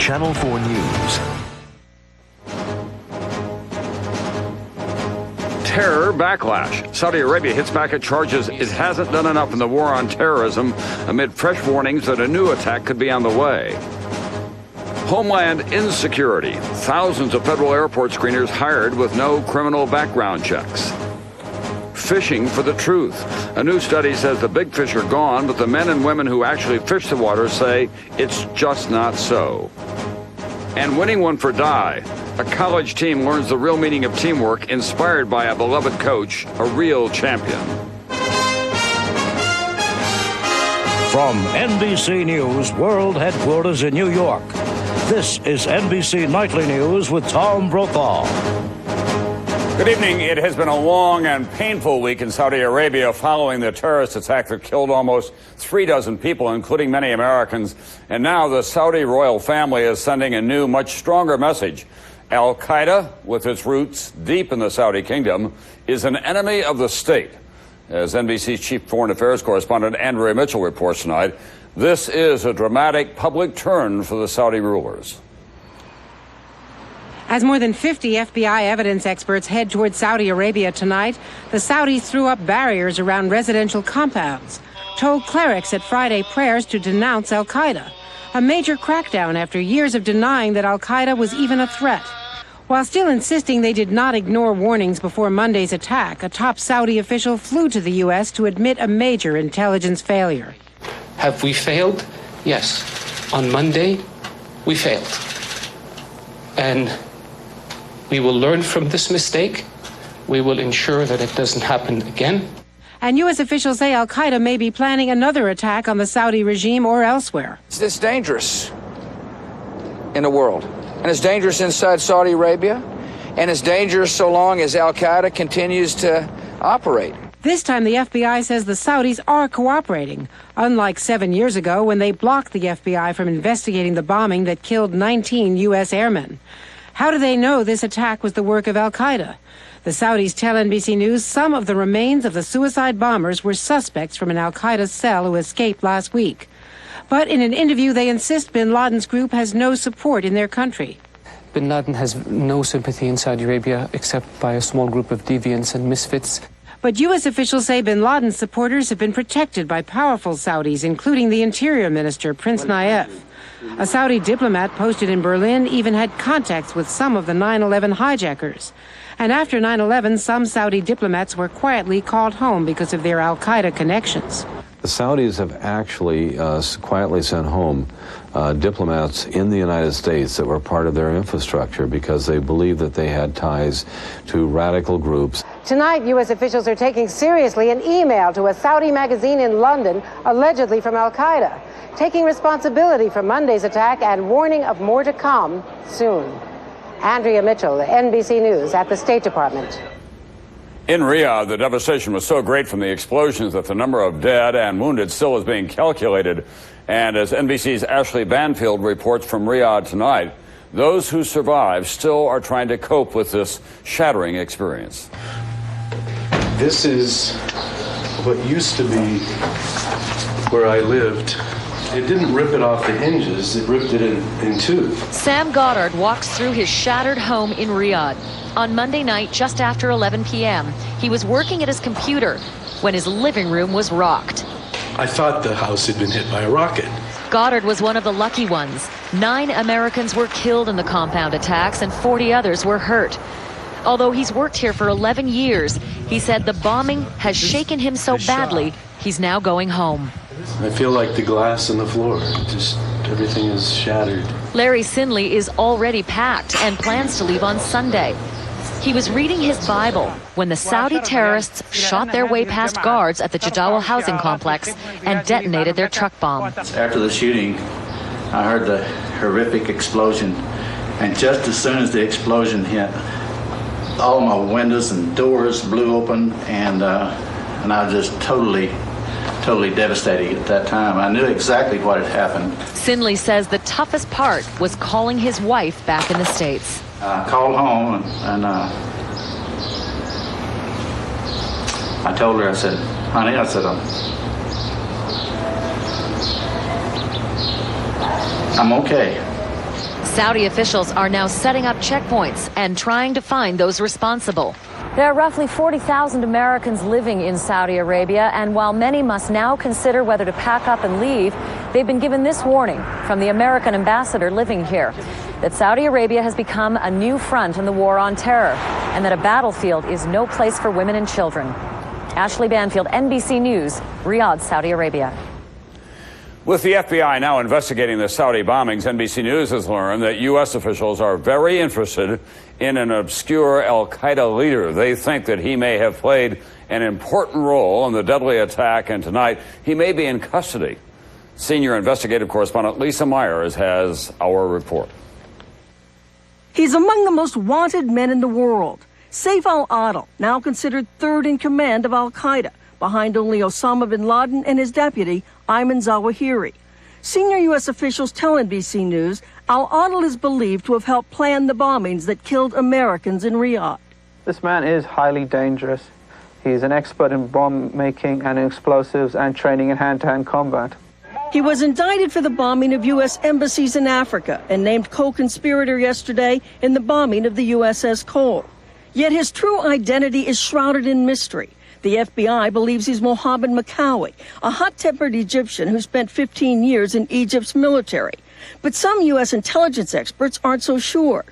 Channel 4 News. Terror backlash. Saudi Arabia hits back at charges it hasn't done enough in the war on terrorism amid fresh warnings that a new attack could be on the way. Homeland insecurity. Thousands of federal airport screeners hired with no criminal background checks. Fishing for the truth. A new study says the big fish are gone, but the men and women who actually fish the water say it's just not so. And winning one for Die. A college team learns the real meaning of teamwork, inspired by a beloved coach, a real champion. From NBC News World Headquarters in New York, this is NBC Nightly News with Tom Brokaw. Good evening. It has been a long and painful week in Saudi Arabia following the terrorist attack that killed almost 36 people, including many Americans. And now the Saudi royal family is sending a new, much stronger message. Al-Qaeda, with its roots deep in the Saudi kingdom, is an enemy of the state. As NBC's chief foreign affairs correspondent Andrea Mitchell reports tonight, this is a dramatic public turn for the Saudi rulers. As more than 50 FBI evidence experts head toward Saudi Arabia tonight, the Saudis threw up barriers around residential compounds, told clerics at Friday prayers to denounce al-Qaeda, a major crackdown after years of denying that al-Qaeda was even a threat. While still insisting they did not ignore warnings before Monday's attack, a top Saudi official flew to the U.S. to admit a major intelligence failure. Have we failed? Yes. On Monday, we failed. And we will learn from this mistake. We will ensure that it doesn't happen again. And U.S. officials say al-Qaeda may be planning another attack on the Saudi regime or elsewhere. It's dangerous in the world. And it's dangerous inside Saudi Arabia. And it's dangerous so long as al-Qaeda continues to operate. This time the FBI says the Saudis are cooperating, unlike 7 years ago when they blocked the FBI from investigating the bombing that killed 19 U.S. airmen. How do they know this attack was the work of al-Qaeda? The Saudis tell NBC News some of the remains of the suicide bombers were suspects from an al-Qaeda cell who escaped last week. But in an interview, they insist bin Laden's group has no support in their country. Bin Laden has no sympathy in Saudi Arabia except by a small group of deviants and misfits. But U.S. officials say bin Laden's supporters have been protected by powerful Saudis, including the Interior Minister, Prince Nayef. A Saudi diplomat posted in Berlin even had contacts with some of the 9/11 hijackers. And after 9/11, some Saudi diplomats were quietly called home because of their al-Qaeda connections. The Saudis have actually quietly sent home diplomats in the United States that were part of their infrastructure because they believed that they had ties to radical groups. Tonight, U.S. officials are taking seriously an email to a Saudi magazine in London, allegedly from al-Qaeda, taking responsibility for Monday's attack and warning of more to come soon. Andrea Mitchell, NBC News at the State Department. In Riyadh, the devastation was so great from the explosions that the number of dead and wounded still is being calculated. And as NBC's Ashley Banfield reports from Riyadh tonight, those who survived still are trying to cope with this shattering experience. This is what used to be where I lived. It didn't rip it off the hinges, it ripped it in two. Sam Goddard walks through his shattered home in Riyadh. On Monday night, just after 11 p.m., he was working at his computer when his living room was rocked. I thought the house had been hit by a rocket. Goddard was one of the lucky ones. 9 Americans were killed in the compound attacks and 40 others were hurt. Although he's worked here for 11 years, he said the bombing has shaken him so badly, he's now going home. I feel like the glass on the floor. Just everything is shattered. Larry Sinley is already packed and plans to leave on Sunday. He was reading his Bible when the Saudi terrorists shot their way past guards at the Jadawal housing complex and detonated their truck bomb. After the shooting, I heard the horrific explosion, and just as soon as the explosion hit, all my windows and doors blew open, and I was just totally devastated at that time. I knew exactly what had happened. Sinley says the toughest part was calling his wife back in the States. I called home and I told her, I said, honey, I'm okay. Saudi officials are now setting up checkpoints and trying to find those responsible. There are roughly 40,000 Americans living in Saudi Arabia, and while many must now consider whether to pack up and leave, they've been given this warning from the American ambassador living here, that Saudi Arabia has become a new front in the war on terror, and that a battlefield is no place for women and children. Ashley Banfield, NBC News, Riyadh, Saudi Arabia. With the FBI now investigating the Saudi bombings, NBC News has learned that U.S. officials are very interested in an obscure al-Qaeda leader. They think that he may have played an important role in the deadly attack, and tonight he may be in custody. Senior investigative correspondent Lisa Myers has our report. He's among the most wanted men in the world. Saif al-Adil, now considered third in command of al-Qaeda, behind only Osama bin Laden and his deputy, Ayman Zawahiri. Senior U.S. officials tell NBC News al-Adil is believed to have helped plan the bombings that killed Americans in Riyadh. This man is highly dangerous. He's an expert in bomb making and explosives and training in hand-to-hand combat. He was indicted for the bombing of U.S. embassies in Africa and named co-conspirator yesterday in the bombing of the USS Cole. Yet his true identity is shrouded in mystery. The FBI believes he's Mohammed Makawi, a hot-tempered Egyptian who spent 15 years in Egypt's military. But some U.S. intelligence experts aren't so sure.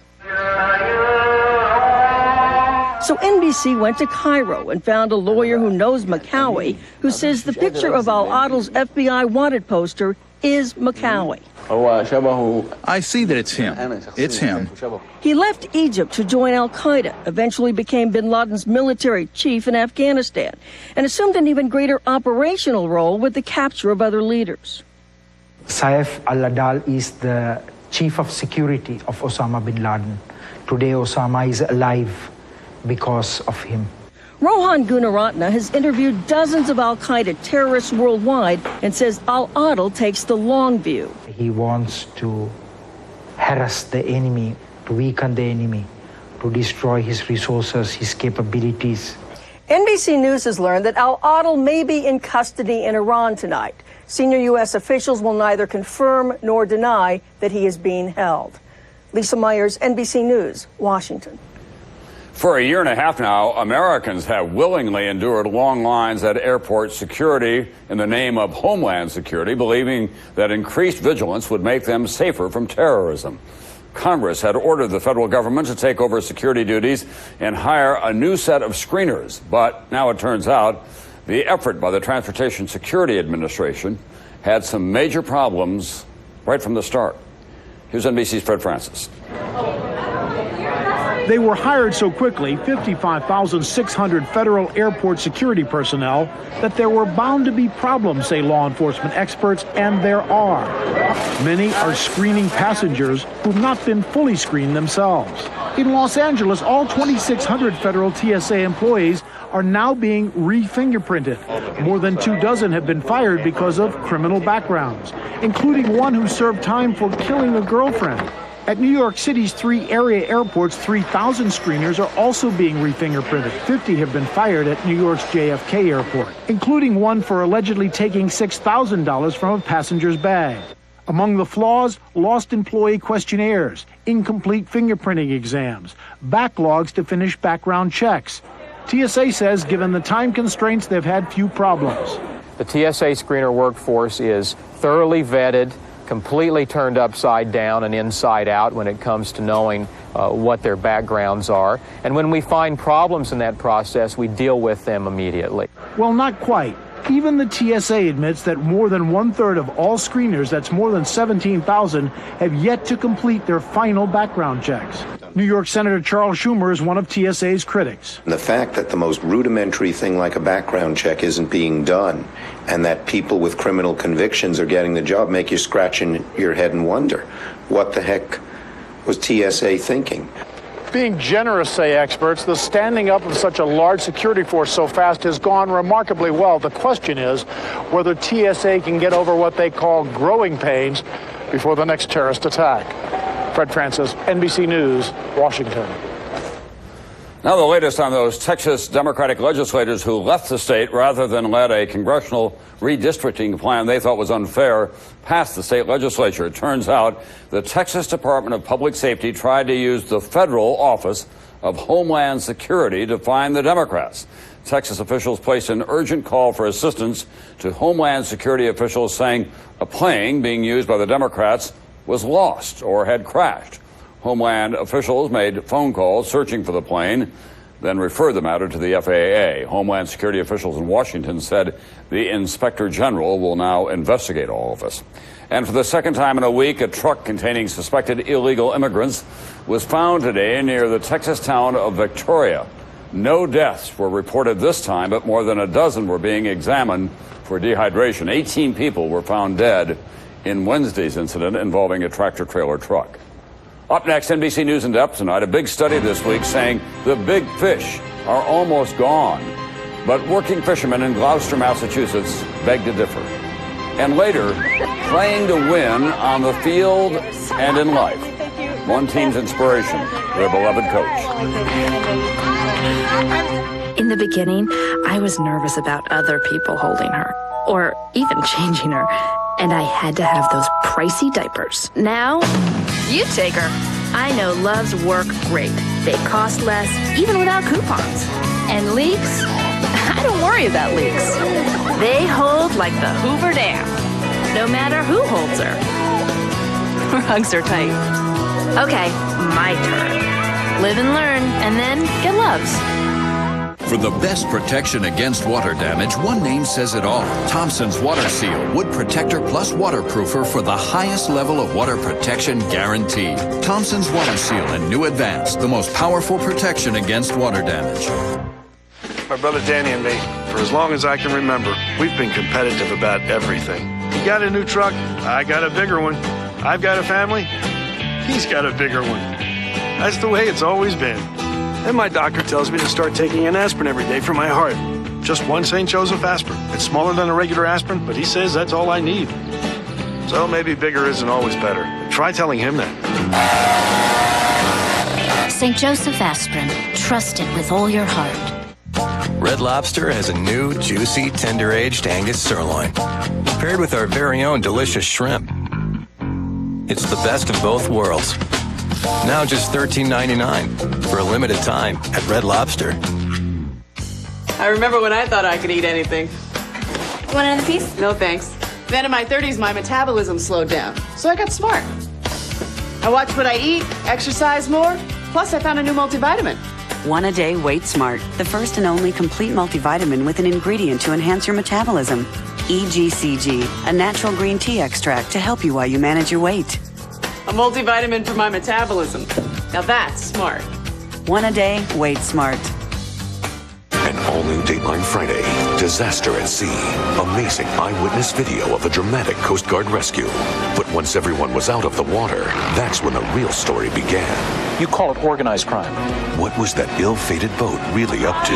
So NBC went to Cairo and found a lawyer who knows Makawi, who says the picture of al-Adil's FBI wanted poster is Makawi. I see that it's him. It's him. He left Egypt to join al-Qaeda, eventually became bin Laden's military chief in Afghanistan, and assumed an even greater operational role with the capture of other leaders. Saif al-Adil is the chief of security of Osama bin Laden. Today, Osama is alive because of him. Rohan Gunaratne has interviewed dozens of al-Qaeda terrorists worldwide and says al-Adil takes the long view. He wants to harass the enemy, to weaken the enemy, to destroy his resources, his capabilities. NBC News has learned that al-Adil may be in custody in Iran tonight. Senior U.S. officials will neither confirm nor deny that he is being held. Lisa Myers, NBC News, Washington. For a year and a half now, Americans have willingly endured long lines at airport security in the name of Homeland Security, believing that increased vigilance would make them safer from terrorism. Congress had ordered the federal government to take over security duties and hire a new set of screeners. But now it turns out the effort by the Transportation Security Administration had some major problems right from the start. Here's NBC's Fred Francis. They were hired so quickly, 55,600 federal airport security personnel, that there were bound to be problems, say law enforcement experts, and there are. Many are screening passengers who've not been fully screened themselves. In Los Angeles, all 2,600 federal TSA employees are now being re-fingerprinted. More than 24 have been fired because of criminal backgrounds, including one who served time for killing a girlfriend. At New York City's 3 area airports, 3,000 screeners are also being re-fingerprinted. 50 have been fired at New York's JFK airport, including one for allegedly taking $6,000 from a passenger's bag. Among the flaws, lost employee questionnaires, incomplete fingerprinting exams, backlogs to finish background checks. TSA says given the time constraints, they've had few problems. The TSA screener workforce is thoroughly vetted, completely turned upside down and inside out when it comes to knowing what their backgrounds are. And when we find problems in that process, we deal with them immediately. Well, not quite. Even the TSA admits that more than 1/3 of all screeners, that's more than 17,000, have yet to complete their final background checks. New York Senator Charles Schumer is one of TSA's critics. The fact that the most rudimentary thing like a background check isn't being done and that people with criminal convictions are getting the job make you scratch in your head and wonder, what the heck was TSA thinking? Being generous, say experts, the standing up of such a large security force so fast has gone remarkably well. The question is whether TSA can get over what they call growing pains before the next terrorist attack. Fred Francis, NBC News, Washington. Now the latest on those Texas Democratic legislators who left the state rather than let a congressional redistricting plan they thought was unfair pass the state legislature. It turns out the Texas Department of Public Safety tried to use the federal Office of Homeland Security to find the Democrats. Texas officials placed an urgent call for assistance to Homeland Security officials, saying a plane being used by the Democrats was lost or had crashed. Homeland officials made phone calls searching for the plane, then referred the matter to the FAA. Homeland Security officials in Washington said the Inspector General will now investigate all of this. And for the second time in a week, a truck containing suspected illegal immigrants was found today near the Texas town of Victoria. No deaths were reported this time, but more than a dozen were being examined for dehydration. 18 people were found dead in Wednesday's incident involving a tractor-trailer truck. Up next, NBC News in Depth tonight. A big study this week saying the big fish are almost gone. But working fishermen in Gloucester, Massachusetts beg to differ. And later, playing to win on the field and in life. One team's inspiration, their beloved coach. In the beginning, I was nervous about other people holding her, or even changing her. And I had to have those pricey diapers. Now, you take her. I know Loves work great. They cost less, even without coupons. And leaks? I don't worry about leaks. They hold like the Hoover Dam, no matter who holds her. Her hugs are tight. Okay, my turn. Live and learn, and then get Loves. For the best protection against water damage, one name says it all. Thompson's Water Seal, Wood Protector Plus Waterproofer for the highest level of water protection guaranteed. Thompson's Water Seal and New Advance, the most powerful protection against water damage. My brother Danny and me, for as long as I can remember, we've been competitive about everything. He got a new truck, I got a bigger one. I've got a family, he's got a bigger one. That's the way it's always been. And my doctor tells me to start taking an aspirin every day for my heart. Just one St. Joseph aspirin. It's smaller than a regular aspirin, but he says that's all I need. So maybe bigger isn't always better. Try telling him that. St. Joseph aspirin. Trust it with all your heart. Red Lobster has a new, juicy, tender-aged Angus sirloin, paired with our very own delicious shrimp. It's the best of both worlds. Now just $13.99 for a limited time at Red Lobster. I remember when I thought I could eat anything. Want another piece? No, thanks. Then in my 30s, my metabolism slowed down, so I got smart. I watch what I eat, exercise more, plus I found a new multivitamin. One a day Weight Smart, the first and only complete multivitamin with an ingredient to enhance your metabolism. EGCG, a natural green tea extract to help you while you manage your weight. A multivitamin for my metabolism. Now that's smart. One a day, Weight Smart. An all-new Dateline Friday. Disaster at sea. Amazing eyewitness video of a dramatic Coast Guard rescue. But once everyone was out of the water, that's when the real story began. You call it organized crime. What was that ill-fated boat really up to?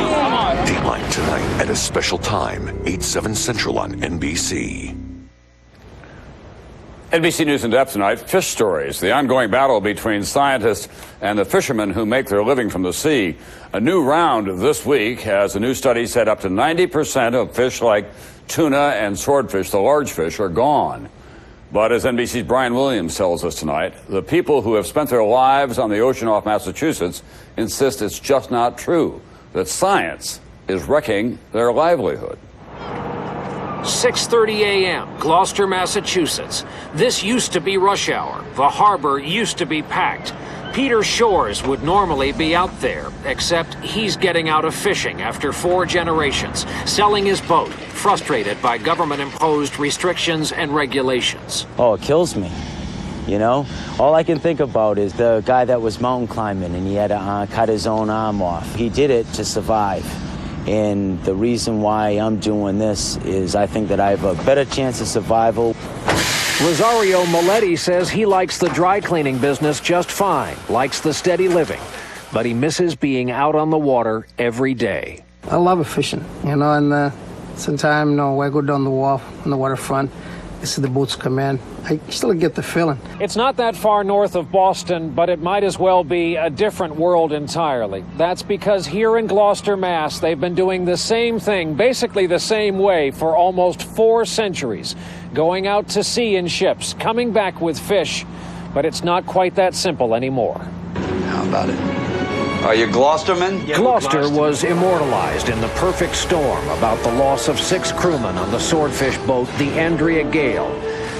Dateline tonight at a special time, 8/7 Central on NBC. NBC News in Depth tonight, fish stories, the ongoing battle between scientists and the fishermen who make their living from the sea. A new round this week has a new study said up to 90% of fish like tuna and swordfish, the large fish, are gone. But as NBC's Brian Williams tells us tonight, the people who have spent their lives on the ocean off Massachusetts insist it's just not true, that science is wrecking their livelihood. 6:30 a.m., Gloucester, Massachusetts. This used to be rush hour. The harbor used to be packed. Peter Shores would normally be out there, except he's getting out of fishing after 4 generations, selling his boat, frustrated by government-imposed restrictions and regulations. Oh, it kills me. You know, all I can think about is the guy that was mountain climbing and he had to cut his own arm off. He did it to survive. And the reason why I'm doing this is I think that I have a better chance of survival. Rosario Moletti says he likes the dry cleaning business just fine, likes the steady living, but he misses being out on the water every day. I love fishing, you know, and sometimes, you know, I go down the wharf on the waterfront, This is the boat's command. I still get the feeling. It's not that far north of Boston, but it might as well be a different world entirely. That's because here in Gloucester, Mass, they've been doing the same thing, basically the same way, for almost 4 centuries. Going out to sea in ships, coming back with fish. But it's not quite that simple anymore. How about it? Are you Gloucesterman? Yeah, Gloucester was immortalized in the perfect storm about the loss of 6 crewmen on the swordfish boat, the Andrea Gale.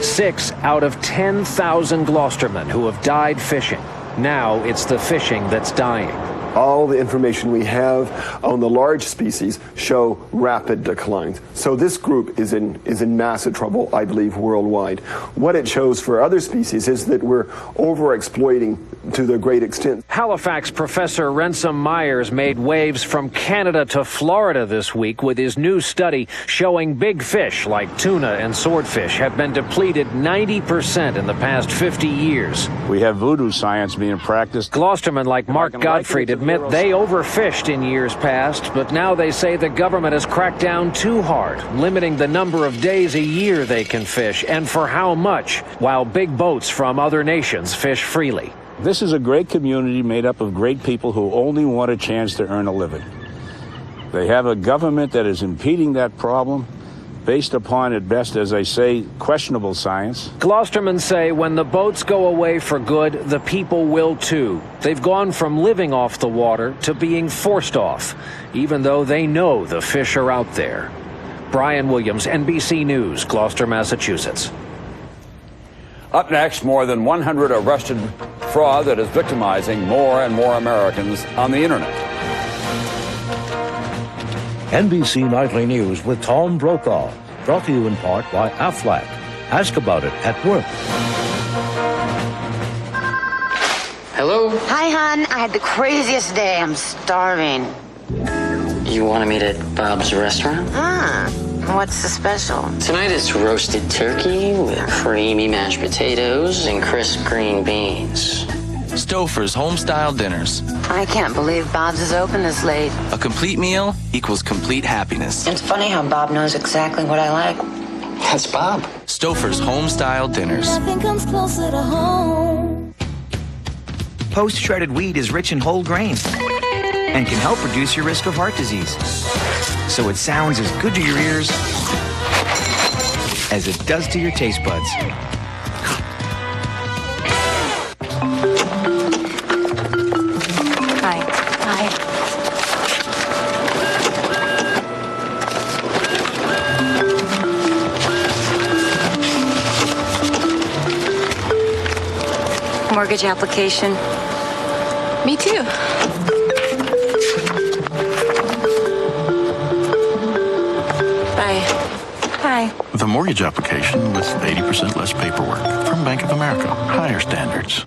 6 out of 10,000 Gloucestermen who have died fishing. Now it's the fishing that's dying. All the information we have on the large species show rapid declines. So this group is in massive trouble, I believe, worldwide. What it shows for other species is that we're overexploiting to the great extent. Halifax professor Ransom Myers made waves from Canada to Florida this week with his new study showing big fish like tuna and swordfish have been depleted 90% in the past 50 years. We have voodoo science being practiced. Gloucestermen like Mark Gottfried admit they overfished in years past, but now they say the government has cracked down too hard, limiting the number of days a year they can fish and for how much, while big boats from other nations fish freely. This is a great community made up of great people who only want a chance to earn a living. They have a government that is impeding that problem based upon, at best, as I say, questionable science. Gloucestermen say when the boats go away for good, the people will too. They've gone from living off the water to being forced off, even though they know the fish are out there. Brian Williams, NBC News, Gloucester, Massachusetts. Up next, more than 100 arrested fraud that is victimizing more and more Americans on the internet. NBC Nightly News with Tom Brokaw, brought to you in part by Aflac. Ask about it at work. Hello? Hi, hon. I had the craziest day. I'm starving. You wanted me to Bob's restaurant? What's the special? Tonight it's roasted turkey with creamy mashed potatoes and crisp green beans. Stouffer's Homestyle Dinners. I can't believe Bob's is open this late. A complete meal equals complete happiness. It's funny how Bob knows exactly what I like. That's Bob. Stouffer's Homestyle Dinners. Nothing comes closer to home. Post-shredded wheat is rich in whole grain and can help reduce your risk of heart disease. So it sounds as good to your ears as it does to your taste buds. Mortgage application. Me too. Bye. Hi. The mortgage application with 80% less paperwork from Bank of America. Higher standards.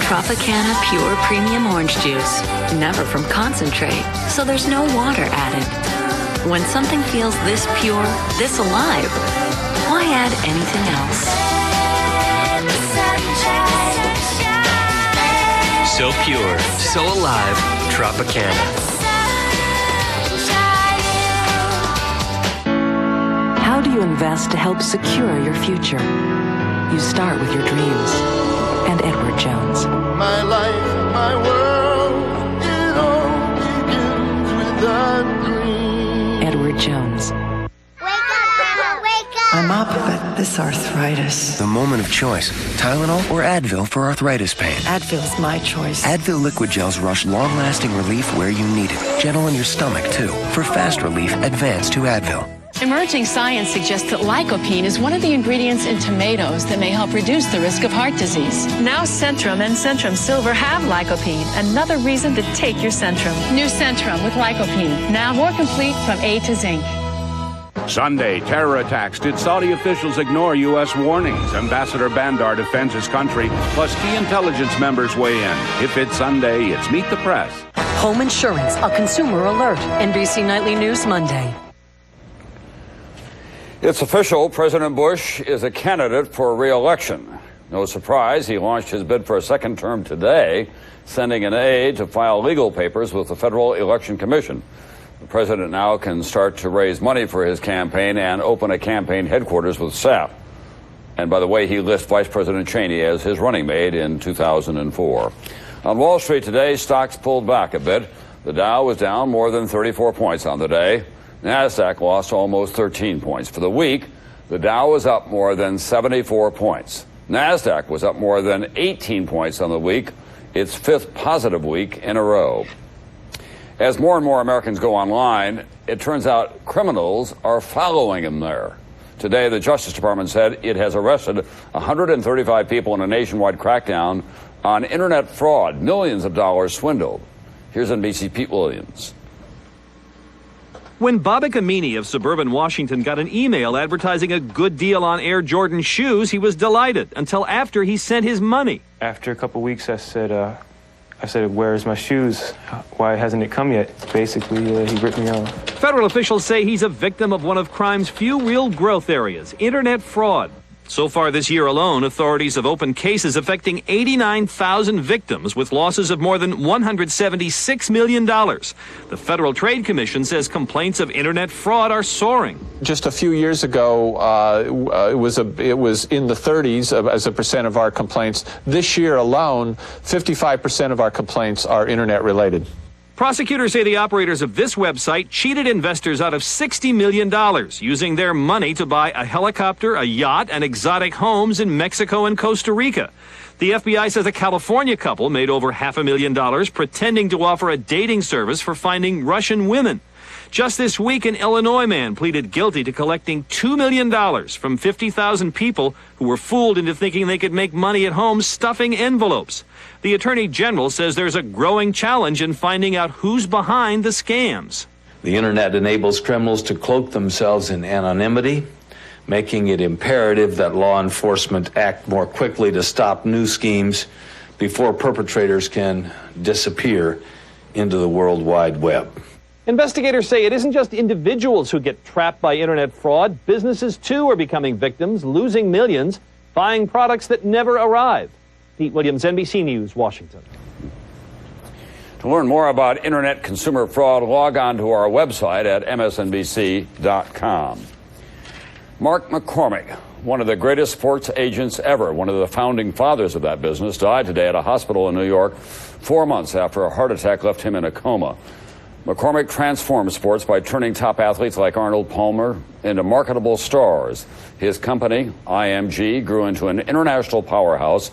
Tropicana Pure Premium Orange Juice. Never from concentrate, so there's no water added. When something feels this pure, this alive, why add anything else? So pure, so alive, Tropicana. How do you invest to help secure your future? You start with your dreams. And Edward Jones. My life, my world, it all begins with a dream. Edward Jones. I'm up, but this arthritis. The moment of choice. Tylenol or Advil for arthritis pain. Advil's my choice. Advil liquid gels rush long-lasting relief where you need it. Gentle on your stomach, too. For fast relief, advance to Advil. Emerging science suggests that lycopene is one of the ingredients in tomatoes that may help reduce the risk of heart disease. Now Centrum and Centrum Silver have lycopene, another reason to take your Centrum. New Centrum with lycopene, now more complete from A to zinc. Sunday, terror attacks. Did Saudi officials ignore U.S. warnings? Ambassador Bandar defends his country, plus key intelligence members weigh in. If it's Sunday, it's Meet the Press. Home insurance, a consumer alert. NBC Nightly News, Monday. It's official. President Bush is a candidate for re-election. No surprise, he launched his bid for a second term today, sending an aide to file legal papers with the Federal Election Commission. The president now can start to raise money for his campaign and open a campaign headquarters with SAP. And by the way, he lists Vice President Cheney as his running mate in 2004. On Wall Street today, stocks pulled back a bit. The Dow was down more than 34 points on the day. NASDAQ lost almost 13 points. For the week, the Dow was up more than 74 points. NASDAQ was up more than 18 points on the week, its fifth positive week in a row. As more and more Americans go online, it turns out criminals are following them there. Today, the Justice Department said it has arrested 135 people in a nationwide crackdown on internet fraud, millions of dollars swindled. Here's NBC Pete Williams. When Babak Amini of suburban Washington got an email advertising a good deal on Air Jordan shoes, he was delighted until after he sent his money. After a couple weeks, I said, where's my shoes? Why hasn't it come yet? Basically, he ripped me off. Federal officials say he's a victim of one of crime's few real growth areas, internet fraud. So far this year alone, authorities have opened cases affecting 89,000 victims with losses of more than $176 million. The Federal Trade Commission says complaints of internet fraud are soaring. Just a few years ago, it was in the 30s as a percent of our complaints. This year alone, 55% of our complaints are internet related. Prosecutors say the operators of this website cheated investors out of $60 million, using their money to buy a helicopter, a yacht, and exotic homes in Mexico and Costa Rica. The FBI says a California couple made over $500,000 pretending to offer a dating service for finding Russian women. Just this week, an Illinois man pleaded guilty to collecting $2 million from 50,000 people who were fooled into thinking they could make money at home stuffing envelopes. The Attorney General says there's a growing challenge in finding out who's behind the scams. The internet enables criminals to cloak themselves in anonymity, making it imperative that law enforcement act more quickly to stop new schemes before perpetrators can disappear into the World Wide Web. Investigators say it isn't just individuals who get trapped by internet fraud. Businesses, too, are becoming victims, losing millions, buying products that never arrive. Pete Williams, NBC News, Washington. To learn more about internet consumer fraud, log on to our website at msnbc.com. Mark McCormick, one of the greatest sports agents ever, one of the founding fathers of that business, died today at a hospital in New York 4 months after a heart attack left him in a coma. McCormick transformed sports by turning top athletes like Arnold Palmer into marketable stars. His company, IMG, grew into an international powerhouse,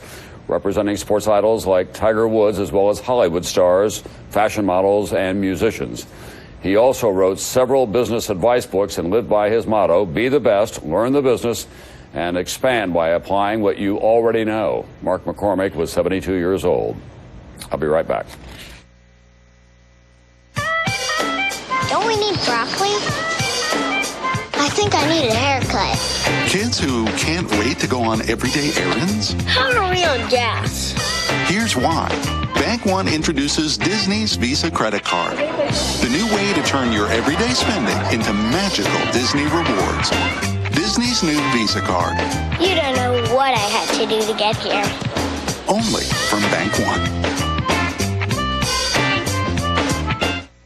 representing sports idols like Tiger Woods, as well as Hollywood stars, fashion models, and musicians. He also wrote several business advice books and lived by his motto, be the best, learn the business, and expand by applying what you already know. Mark McCormick was 72 years old. I'll be right back. Don't we need broccoli? I think I need a haircut. Kids who can't wait to go on everyday errands? How are we on gas? Here's why. Bank One introduces Disney's Visa credit card. The new way to turn your everyday spending into magical Disney rewards. Disney's new Visa card. You don't know what I had to do to get here. Only from Bank One.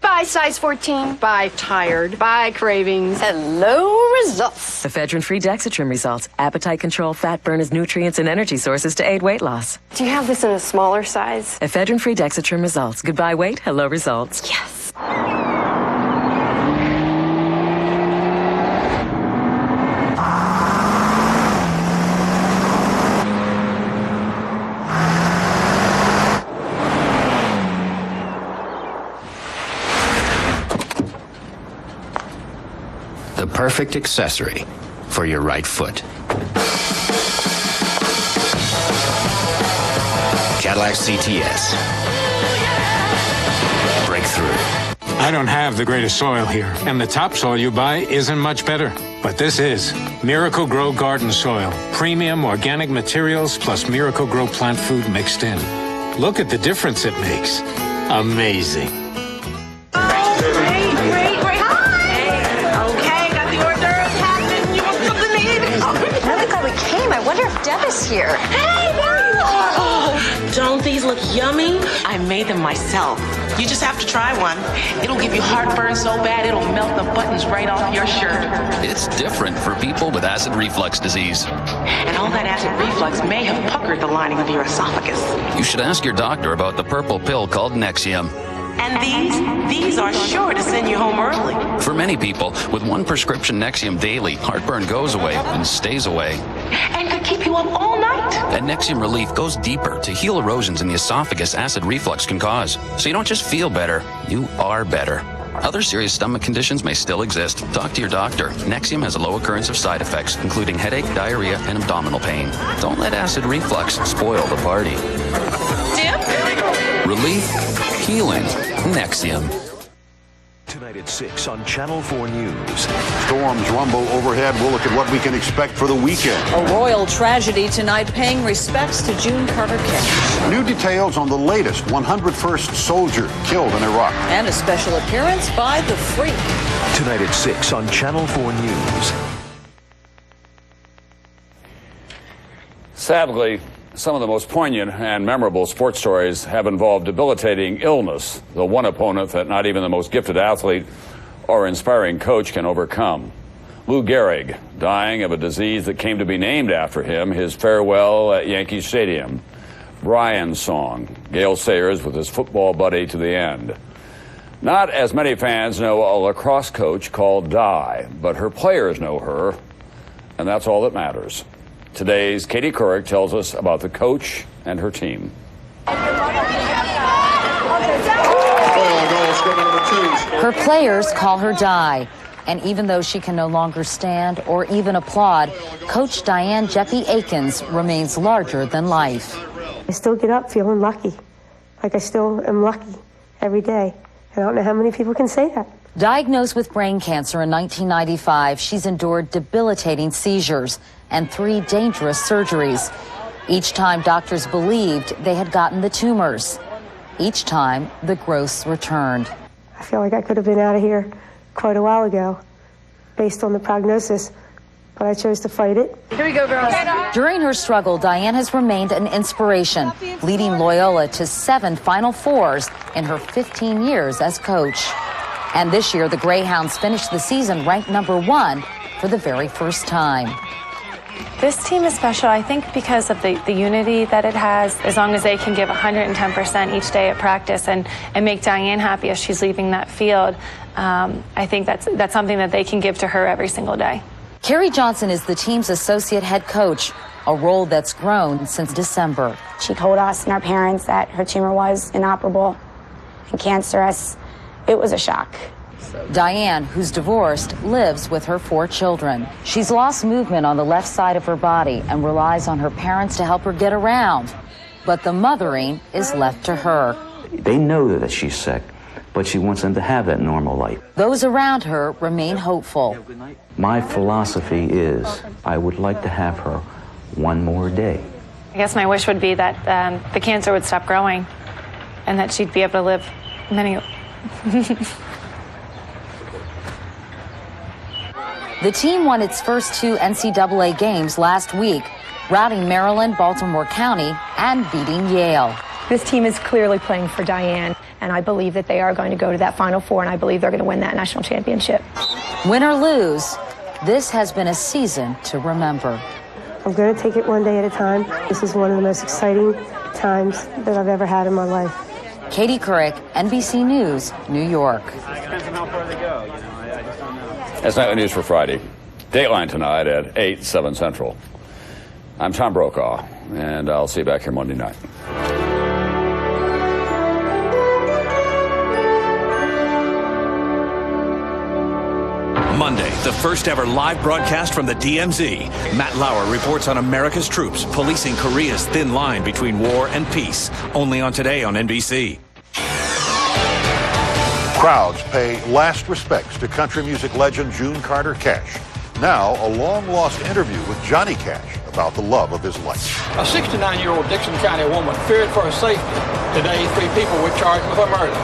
Bye, size 14. Bye, tired. Bye, cravings. Hello, results. Ephedrine-free Dexatrim results. Appetite control, fat burners, nutrients, and energy sources to aid weight loss. Do you have this in a smaller size? Ephedrine-free Dexatrim results. Goodbye weight, hello results. Yes. The perfect accessory for your right foot. Cadillac CTS. Breakthrough. I don't have the greatest soil here, and the topsoil you buy isn't much better. But this is Miracle Grow Garden Soil. Premium organic materials plus Miracle Grow plant food mixed in. Look at the difference it makes. Amazing. wonder if Deb is here. Hey, there you are. Don't these look yummy? I made them myself. You just have to try one. It'll give you heartburn so bad it'll melt the buttons right off your shirt. It's different for people with acid reflux disease. And all that acid reflux may have puckered the lining of your esophagus. You should ask your doctor about the purple pill called Nexium. And these are sure to send you home early. For many people, with one prescription Nexium daily, heartburn goes away and stays away. And could keep you up all night. That Nexium relief goes deeper to heal erosions in the esophagus acid reflux can cause. So you don't just feel better, you are better. Other serious stomach conditions may still exist. Talk to your doctor. Nexium has a low occurrence of side effects, including headache, diarrhea, and abdominal pain. Don't let acid reflux spoil the party. Dip? Relief, healing, Nexium. Tonight at 6 on Channel 4 News. Storms rumble overhead. We'll look at what we can expect for the weekend. A royal tragedy tonight, paying respects to June Carter Cash. New details on the latest 101st soldier killed in Iraq. And a special appearance by The Freak. Tonight at 6 on Channel 4 News. Sadly, some of the most poignant and memorable sports stories have involved debilitating illness, the one opponent that not even the most gifted athlete or inspiring coach can overcome. Lou Gehrig, dying of a disease that came to be named after him, his farewell at Yankee Stadium. Brian's song, Gale Sayers with his football buddy to the end. Not as many fans know a lacrosse coach called Di, but her players know her, and that's all that matters. Today's Katie Couric tells us about the coach and her team. Her players call her Di. And even though she can no longer stand or even applaud, Coach Diane Jeppy Akins remains larger than life. I still get up feeling lucky. Like I still am lucky every day. And I don't know how many people can say that. Diagnosed with brain cancer in 1995, she's endured debilitating seizures and 3 dangerous surgeries. Each time doctors believed they had gotten the tumors. Each time the growths returned. I feel like I could have been out of here quite a while ago based on the prognosis, but I chose to fight it. Here we go, girls. During her struggle, Diane has remained an inspiration, leading Loyola to 7 Final Fours in her 15 years as coach. And this year, the Greyhounds finished the season ranked #1 for the very first time. This team is special, I think, because of the unity that it has. As long as they can give 110% each day at practice and make Diane happy as she's leaving that field, I think that's something that they can give to her every single day. Carrie Johnson is the team's associate head coach, a role that's grown since December. She told us and our parents that her tumor was inoperable and cancerous. It was a shock. Diane, who's divorced, lives with her 4 children. She's lost movement on the left side of her body and relies on her parents to help her get around. But the mothering is left to her. They know that she's sick, but she wants them to have that normal life. Those around her remain hopeful. My philosophy is I would like to have her one more day. I guess my wish would be that the cancer would stop growing and that she'd be able to live many... The team won its first 2 NCAA games last week, routing Maryland, Baltimore County, and beating Yale. This team is clearly playing for Diane, and I believe that they are going to go to that Final Four, and I believe they're going to win that national championship. Win or lose, this has been a season to remember. I'm going to take it one day at a time. This is one of the most exciting times that I've ever had in my life. Katie Couric, NBC News, New York. That's Nightly News for Friday. Dateline tonight at 8, 7 Central. I'm Tom Brokaw, and I'll see you back here Monday night. Monday, the first ever live broadcast from the DMZ. Matt Lauer reports on America's troops policing Korea's thin line between war and peace. Only on Today on NBC. Crowds pay last respects to country music legend June Carter Cash. Now, a long-lost interview with Johnny Cash about the love of his life. A 69-year-old Dixon County woman feared for her safety. Today, 3 people were charged with a murder.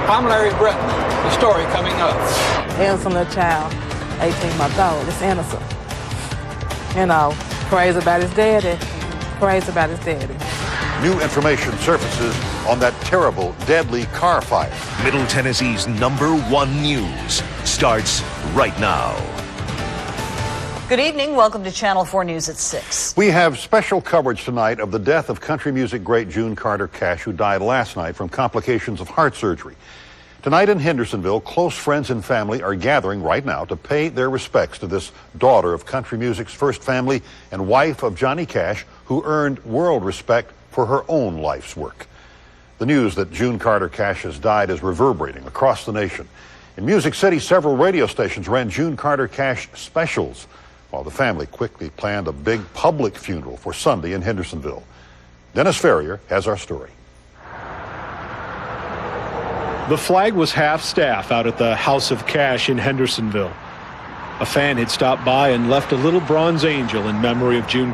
I'm Larry Britton. The story coming up. Innocent little child, 18 my daughter, it's innocent. You know, Praise about his daddy. Praise about his daddy. New information surfaces on that terrible, deadly car fire. Middle Tennessee's #1 news starts right now. Good evening. Welcome to Channel 4 News at 6. We have special coverage tonight of the death of country music great June Carter Cash, who died last night from complications of heart surgery. Tonight in Hendersonville, close friends and family are gathering right now to pay their respects to this daughter of country music's first family and wife of Johnny Cash, who earned world respect for her own life's work. The news that June Carter Cash has died is reverberating across the nation. In Music City, several radio stations ran June Carter Cash specials, while the family quickly planned a big public funeral for Sunday in Hendersonville. Dennis Ferrier has our story. The flag was half-staff out at the House of Cash in Hendersonville. A fan had stopped by and left a little bronze angel in memory of June